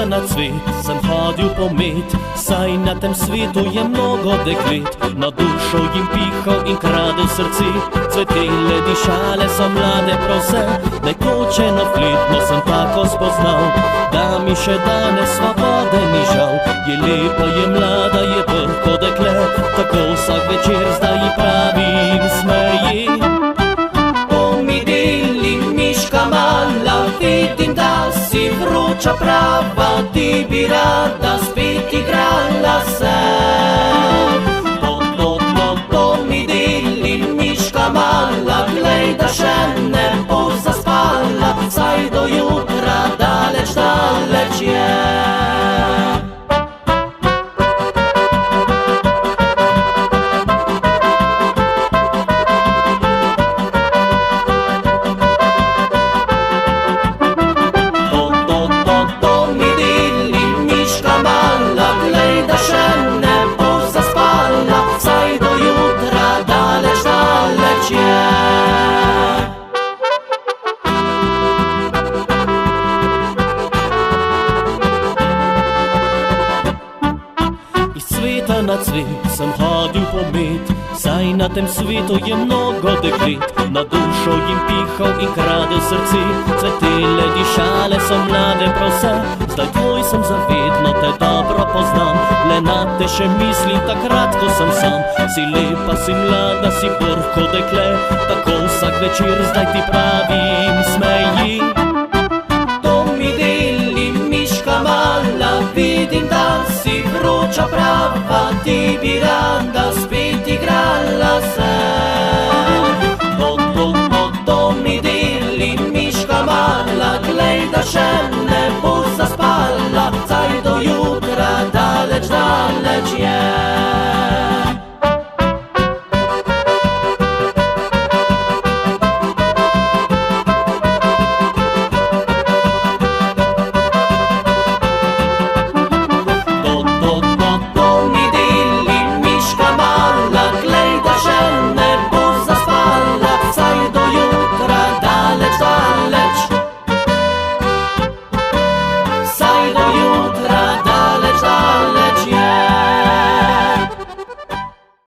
cvita na cvet, sem hodil po med, saj na tem svetu je mnogo deklet. Na dušo jim pihal in kradel srce, cvetele dišale so mlade prav vse. Naj ploče na fletno sem tako spoznal, da mi še danes svobode ni žal. Je lepa, je mlada, je prko dekle, tako vsak večer zdaj ji pravim smeji. Miška mala, vidim, da si vroča prava, ti bi rada spet igrala se. Mi deli, miška mala, glej, da še ne bo zaspala, saj do jutra daleč, daleč je. Na cvet sem hodil po med, saj na tem svetu je mnogo deklet. Na dušo jim pihal in kradel srce, cvetele dišale so mlade prav vse. Zdaj tvoj sem zavedno, te dobro poznam, le na te še mislim takrat, ko sem sam. Si lepa, si mlada, si prko dekle, tako vsak večer zdaj ti pravim smeji. To mi deli, miška mala, vidim, da si vroča prava, ti bi rada spet